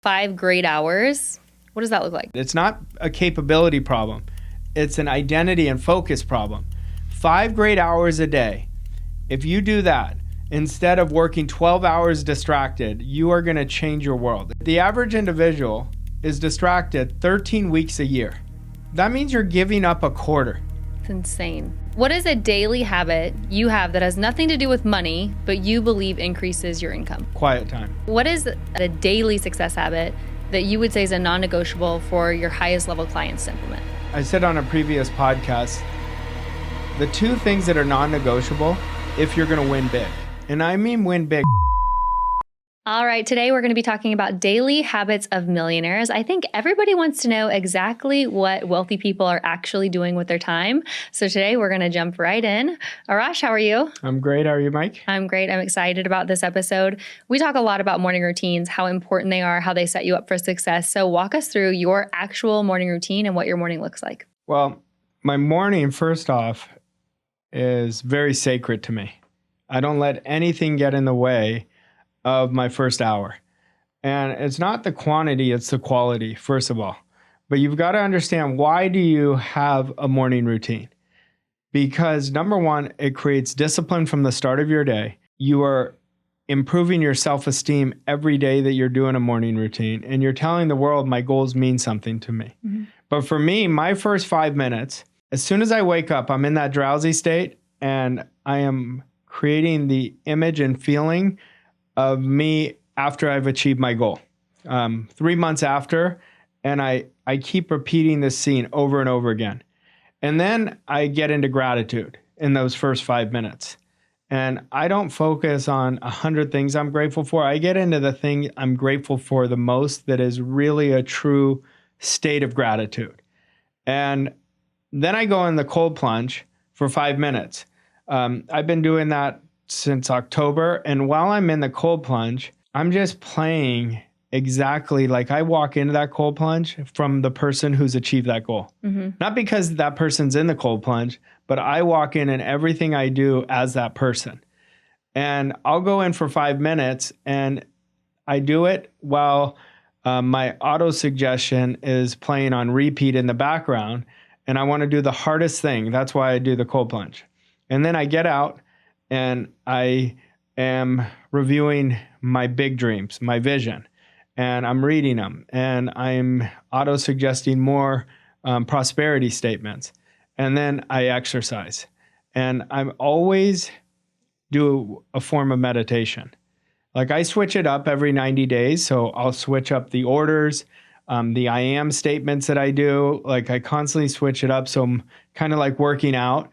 5 great hours. What does that look like? It's not a capability problem. It's an identity and focus problem. 5 great hours a day. If you do that, instead of working 12 hours distracted, you are going to change your world. The average individual is distracted 13 weeks a year. That means you're giving up a quarter. It's insane. What is a daily habit you have that has nothing to do with money, but you believe increases your income? Quiet time. What is a daily success habit that you would say is a non-negotiable for your highest level clients to implement? I said on a previous podcast, the 2 things that are non-negotiable if you're going to win big. And I mean win big. All right, today we're going to be talking about daily habits of millionaires. I think everybody wants to know exactly what wealthy people are actually doing with their time. So today we're going to jump right in. Arash, how are you? I'm great. How are you, Mike? I'm great. I'm excited about this episode. We talk a lot about morning routines, how important they are, how they set you up for success. So walk us through your actual morning routine and what your morning looks like. Well, my morning, first off, is very sacred to me. I don't let anything get in the way of my first hour. And it's not the quantity, it's the quality, first of all. But you've got to understand, why do you have a morning routine? Because number one, it creates discipline from the start of your day. You are improving your self-esteem every day that you're doing a morning routine. And you're telling the world, my goals mean something to me. Mm-hmm. But for me, my first 5 minutes, as soon as I wake up, I'm in that drowsy state and I am creating the image and feeling of me after I've achieved my goal. 3 months after, and I keep repeating this scene over and over again. And then I get into gratitude in those first 5 minutes. And I don't focus on 100 things I'm grateful for. I get into the thing I'm grateful for the most that is really a true state of gratitude. And then I go in the cold plunge for 5 minutes. I've been doing that since October. And while I'm in the cold plunge, I'm just playing exactly like I walk into that cold plunge from the person who's achieved that goal. Mm-hmm. Not because that person's in the cold plunge, but I walk in and everything I do as that person. And I'll go in for 5 minutes and I do it while my auto suggestion is playing on repeat in the background. And I want to do the hardest thing. That's why I do the cold plunge. And then I get out and I am reviewing my big dreams, my vision, and I'm reading them, and I'm auto-suggesting more prosperity statements, and then I exercise. And I'm always do a form of meditation. Like I switch it up every 90 days, so I'll switch up the orders, the I am statements that I do. Like I constantly switch it up, so I'm kind of like working out.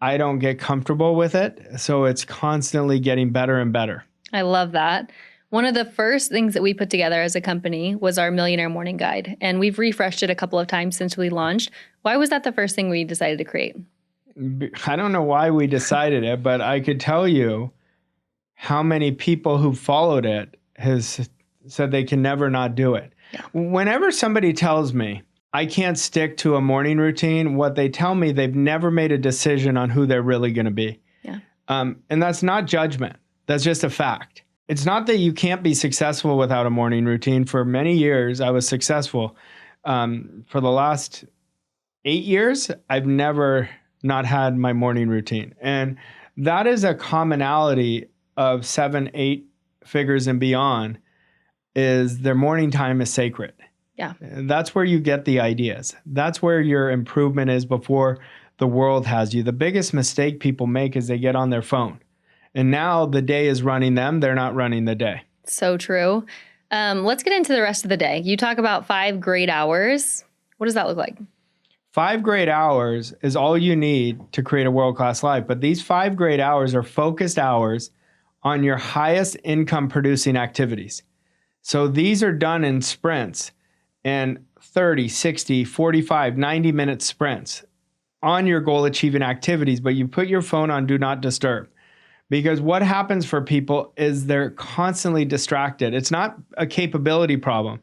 I don't get comfortable with it, so it's constantly getting better and better. I love that. One of the first things that we put together as a company was our Millionaire Morning Guide, and we've refreshed it a couple of times since we launched. Why was that the first thing we decided to create? I don't know why we decided it, but I could tell you how many people who followed it has said they can never not do it. Yeah. Whenever somebody tells me I can't stick to a morning routine, what they tell me, they've never made a decision on who they're really going to be. Yeah. And that's not judgment. That's just a fact. It's not that you can't be successful without a morning routine. For many years, I was successful. For the last 8 years, I've never not had my morning routine. And that is a commonality of 7, 8 figures and beyond, is their morning time is sacred. Yeah. That's where you get the ideas. That's where your improvement is before the world has you. The biggest mistake people make is they get on their phone. And now the day is running them. They're not running the day. So true. Let's get into the rest of the day. You talk about 5 great hours. What does that look like? 5 great hours is all you need to create a world-class life. But these 5 great hours are focused hours on your highest income producing activities. So these are done in sprints and 30, 60, 45, 90-minute sprints on your goal achieving activities, but you put your phone on do not disturb. Because what happens for people is they're constantly distracted. It's not a capability problem.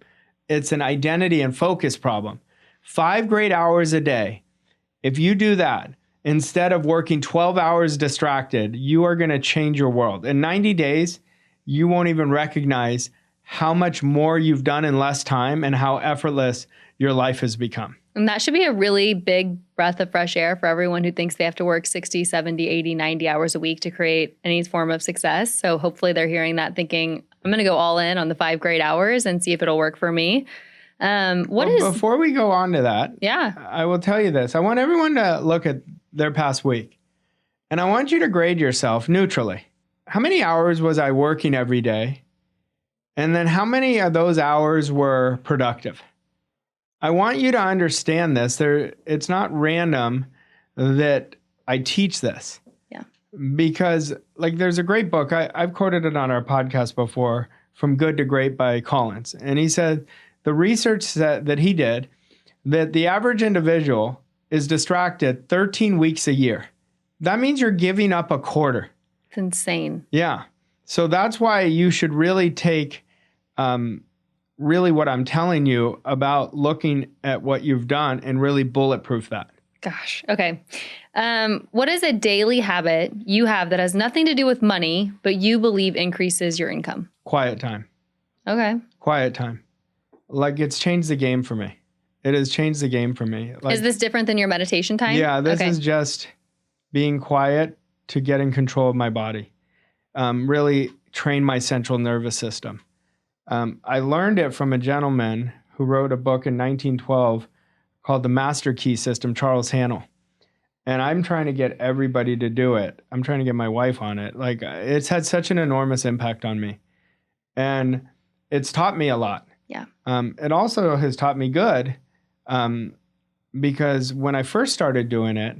It's an identity and focus problem. 5 great hours a day. If you do that, instead of working 12 hours distracted, you are going to change your world. In 90 days, you won't even recognize how much more you've done in less time and how effortless your life has become. And that should be a really big breath of fresh air for everyone who thinks they have to work 60, 70, 80, 90 hours a week to create any form of success. So hopefully they're hearing that thinking, I'm going to go all in on the 5 great hours and see if it'll work for me. Before we go on to that, Yeah. I will tell you this. I want everyone to look at their past week. And I want you to grade yourself neutrally. How many hours was I working every day? And then how many of those hours were productive? I want you to understand this. It's not random that I teach this. Yeah. Because there's a great book. I've quoted it on our podcast before, From Good to Great by Collins. And he said the research that he did that the average individual is distracted 13 weeks a year. That means you're giving up a quarter. It's insane. Yeah. So that's why you should really take really what I'm telling you about looking at what you've done and really bulletproof that. Gosh. Okay. What is a daily habit you have that has nothing to do with money, but you believe increases your income? Quiet time. Okay. Quiet time. It's changed the game for me. It has changed the game for me. Is this different than your meditation time? Yeah, this is just being quiet to get in control of my body. Really train my central nervous system. I learned it from a gentleman who wrote a book in 1912 called The Master Key System, Charles Hannell. And I'm trying to get everybody to do it. I'm trying to get my wife on it. It's had such an enormous impact on me. And it's taught me a lot. Yeah. It also has taught me good because when I first started doing it,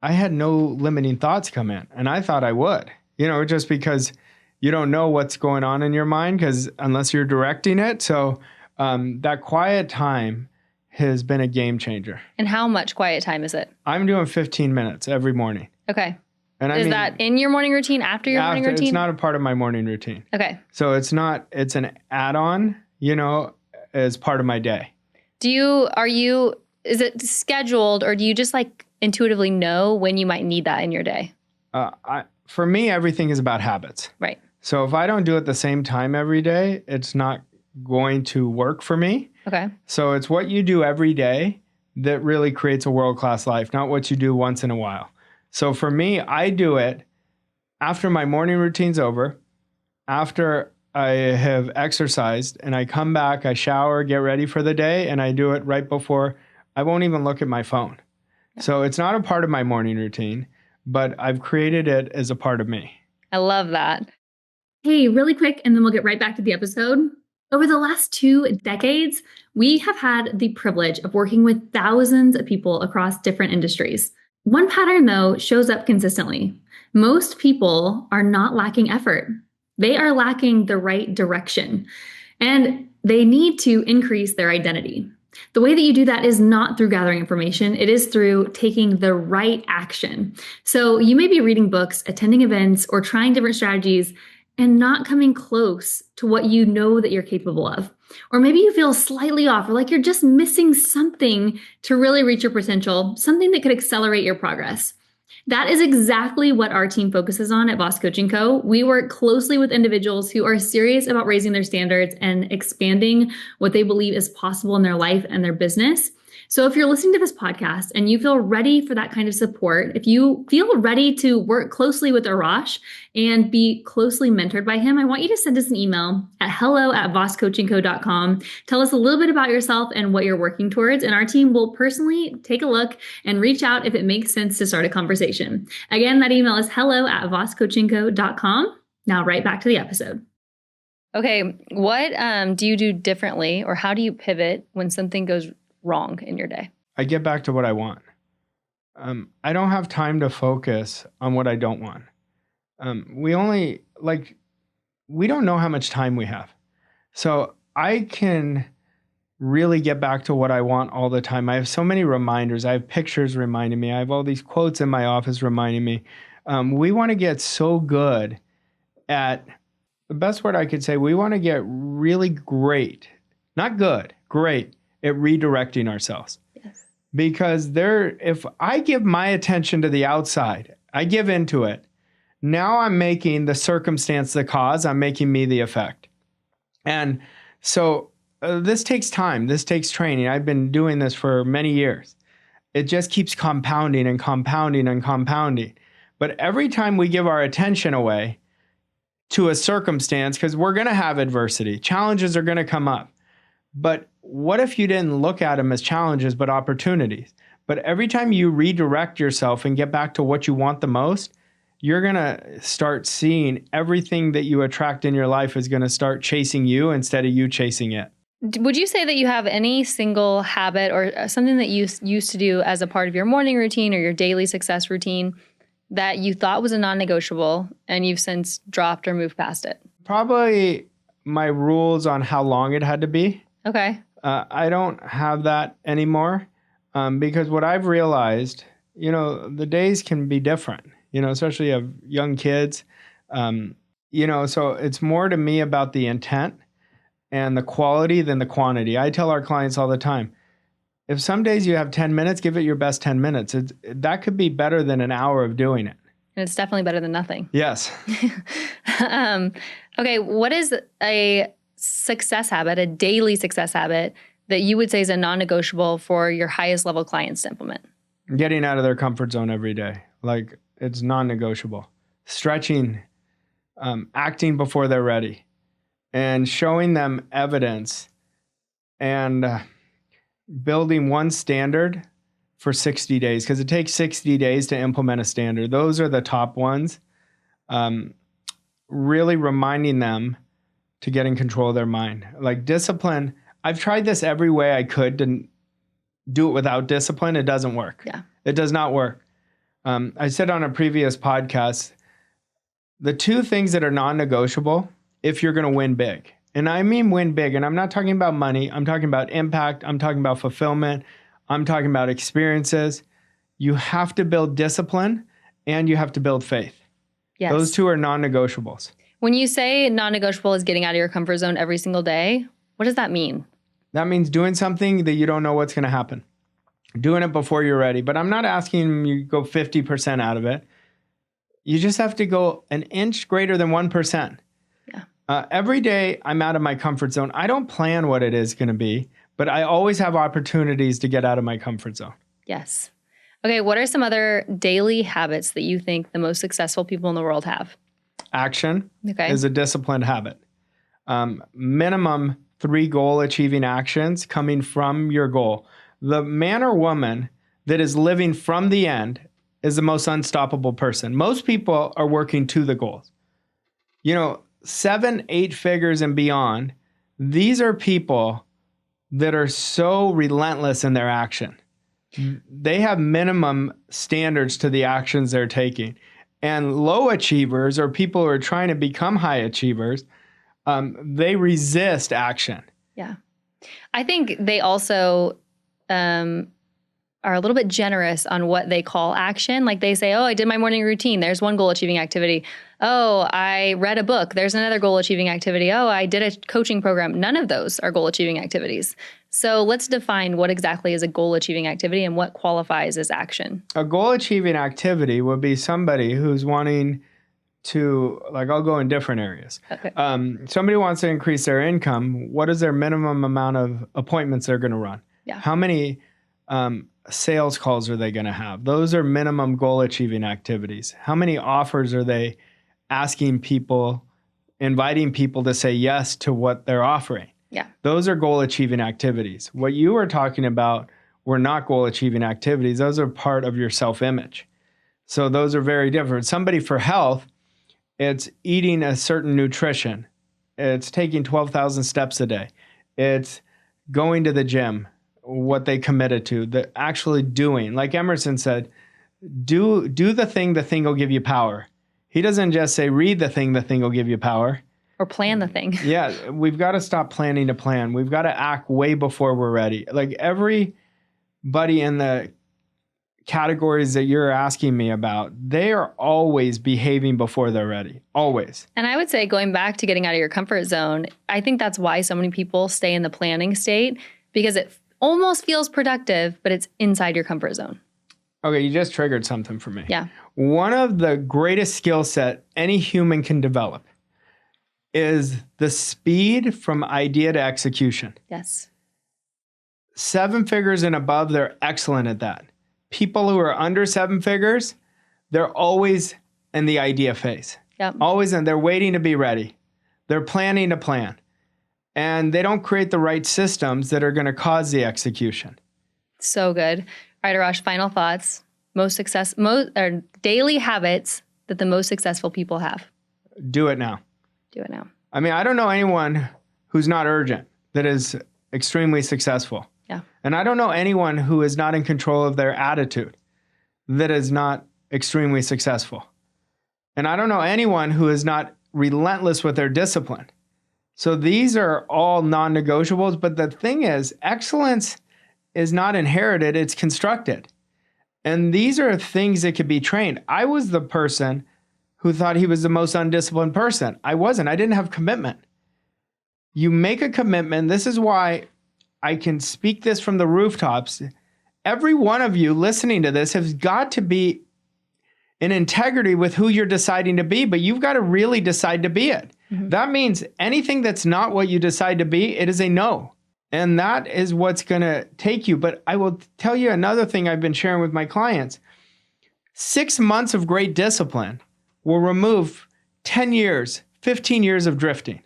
I had no limiting thoughts come in. And I thought I would, just because you don't know what's going on in your mind unless you're directing it. So that quiet time has been a game changer. And how much quiet time is it? I'm doing 15 minutes every morning. Okay. And is that in your morning routine, after your morning routine? It's not a part of my morning routine. Okay. So it's an add-on, as part of my day. Is it scheduled, or do you just intuitively know when you might need that in your day? For me, everything is about habits. Right. So if I don't do it the same time every day, it's not going to work for me. Okay. So it's what you do every day that really creates a world-class life, not what you do once in a while. So for me, I do it after my morning routine's over, after I have exercised, and I come back, I shower, get ready for the day, and I do it right before. I won't even look at my phone. Yeah. So it's not a part of my morning routine, but I've created it as a part of me. I love that. Hey, really quick, and then we'll get right back to the episode. Over the last 2 decades, we have had the privilege of working with thousands of people across different industries. One pattern, though, shows up consistently. Most people are not lacking effort. They are lacking the right direction, and they need to increase their identity. The way that you do that is not through gathering information. It is through taking the right action. So you may be reading books, attending events, or trying different strategies and not coming close to what you know that you're capable of. Or maybe you feel slightly off, or like you're just missing something to really reach your potential, something that could accelerate your progress. That is exactly what our team focuses on at Voss Coaching Co. We work closely with individuals who are serious about raising their standards and expanding what they believe is possible in their life and their business. So if you're listening to this podcast and you feel ready for that kind of support, if you feel ready to work closely with Arash and be closely mentored by him, I want you to send us an email at hello@vosscoachingco.com. Tell us a little bit about yourself and what you're working towards, and our team will personally take a look and reach out if it makes sense to start a conversation. Again, that email is hello@vosscoachingco.com. Now right back to the episode. Okay, what do you do differently, or how do you pivot when something goes wrong in your day? I get back to what I want. I don't have time to focus on what I don't want. We don't know how much time we have. So I can really get back to what I want all the time. I have so many reminders. I have pictures reminding me. I have all these quotes in my office reminding me. We want to get so good at, the best word I could say, we want to get really great, not good, great at redirecting ourselves. Yes. Because if I give my attention to the outside, I give into it, now I'm making the circumstance the cause, I'm making me the effect. And so this takes time. This takes training. I've been doing this for many years. It just keeps compounding and compounding and compounding. But every time we give our attention away to a circumstance, because we're going to have adversity, challenges are going to come up. But what if you didn't look at them as challenges, but opportunities? But every time you redirect yourself and get back to what you want the most, you're going to start seeing everything that you attract in your life is going to start chasing you instead of you chasing it. Would you say that you have any single habit or something that you used to do as a part of your morning routine or your daily success routine that you thought was a non-negotiable and you've since dropped or moved past it? Probably my rules on how long it had to be. Okay. I don't have that anymore because what I've realized, the days can be different, especially of young kids, so it's more to me about the intent and the quality than the quantity. I tell our clients all the time, if some days you have 10 minutes, give it your best 10 minutes. That could be better than an hour of doing it. And it's definitely better than nothing. Yes. Okay, what is a success habit, a daily success habit that you would say is a non-negotiable for your highest level clients to implement? Getting out of their comfort zone every day. Like, it's non-negotiable. Stretching, acting before they're ready, and showing them evidence and building one standard for 60 days, because it takes 60 days to implement a standard. Those are the top ones. Really reminding them to get in control of their mind. Like discipline, I've tried this every way I could to do it without discipline. It doesn't work. Yeah. It does not work. I said on a previous podcast, the two things that are non-negotiable if you're going to win big. And I mean win big. And I'm not talking about money. I'm talking about impact. I'm talking about fulfillment. I'm talking about experiences. You have to build discipline and you have to build faith. Yes. Those two are non-negotiables. When you say non-negotiable is getting out of your comfort zone every single day, what does that mean? That means doing something that you don't know what's going to happen. Doing it before you're ready. But I'm not asking you to go 50% out of it. You just have to go an inch greater than 1%. Yeah. Every day I'm out of my comfort zone. I don't plan what it is going to be, but I always have opportunities to get out of my comfort zone. Yes. Okay, what are some other daily habits that you think the most successful people in the world have? Action Okay. is a disciplined habit. Minimum 3 goal-achieving actions coming from your goal. The man or woman that is living from the end is the most unstoppable person. Most people are working to the goals. 7, 8 figures and beyond, these are people that are so relentless in their action. They have minimum standards to the actions they're taking. And low achievers, or people who are trying to become high achievers, they resist action. Yeah. I think they also are a little bit generous on what they call action. Like they say, oh, I did my morning routine. There's one goal achieving activity. Oh, I read a book. There's another goal achieving activity. Oh, I did a coaching program. None of those are goal achieving activities. So let's define what exactly is a goal achieving activity and what qualifies as action. A goal achieving activity would be somebody who's wanting to, I'll go in different areas. Okay. Somebody wants to increase their income. What is their minimum amount of appointments they're going to run? Yeah. How many sales calls are they going to have? Those are minimum goal achieving activities. How many offers are they asking people, inviting people to say yes to what they're offering? Yeah. Those are goal achieving activities. What you were talking about were not goal achieving activities. Those are part of your self-image. So those are very different. Somebody for health, it's eating a certain nutrition. It's taking 12,000 steps a day. It's going to the gym, what they committed to, the actually doing. Like Emerson said, do the thing will give you power. He doesn't just say, read the thing will give you power. Or plan the thing. Yeah, we've got to stop planning to plan. We've got to act way before we're ready. Like everybody in the categories that you're asking me about, they are always behaving before they're ready. Always. And I would say, going back to getting out of your comfort zone, I think that's why so many people stay in the planning state, because it almost feels productive, but it's inside your comfort zone. Okay, you just triggered something for me. Yeah. One of the greatest skill set any human can develop is the speed from idea to execution. Yes. 7 figures and above, they're excellent at that. People who are under 7 figures, they're always in the idea phase. Yep. Always, and they're waiting to be ready. They're planning to plan. And they don't create the right systems that are going to cause the execution. So good. All right, Arash, final thoughts. Daily habits that the most successful people have. Do it now. Do it now. I mean, I don't know anyone who's not urgent that is extremely successful. Yeah. And I don't know anyone who is not in control of their attitude that is not extremely successful. And I don't know anyone who is not relentless with their discipline. So these are all non-negotiables. But the thing is, excellence is not inherited, it's constructed. And these are things that could be trained. I was the person who thought he was the most undisciplined person. I wasn't. I didn't have commitment. You make a commitment. This is why I can speak this from the rooftops. Every one of you listening to this has got to be in integrity with who you're deciding to be, but you've got to really decide to be it. Mm-hmm. That means anything that's not what you decide to be, it is a no. And that is what's going to take you. But I will tell you another thing I've been sharing with my clients. 6 months of great discipline will remove 10 years, 15 years of drifting.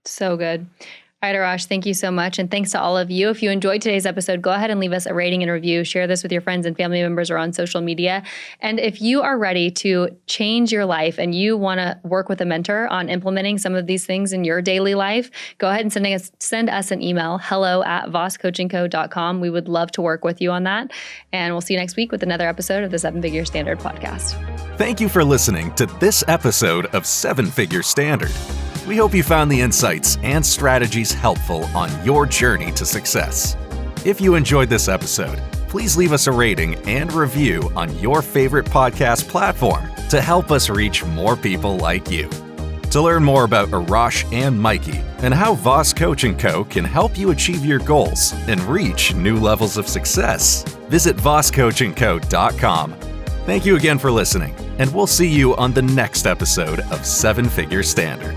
So good. All right, Arash, thank you so much. And thanks to all of you. If you enjoyed today's episode, go ahead and leave us a rating and review. Share this with your friends and family members or on social media. And if you are ready to change your life and you want to work with a mentor on implementing some of these things in your daily life, go ahead and send us an email, hello@vosscoachingco.com. We would love to work with you on that. And we'll see you next week with another episode of the 7-Figure Standard podcast. Thank you for listening to this episode of 7-Figure Standard. We hope you found the insights and strategies helpful on your journey to success. If you enjoyed this episode, please leave us a rating and review on your favorite podcast platform to help us reach more people like you. To learn more about Arash and Mikey and how Voss Coaching Co. can help you achieve your goals and reach new levels of success, visit vosscoachingco.com. Thank you again for listening, and we'll see you on the next episode of 7-Figure Standard.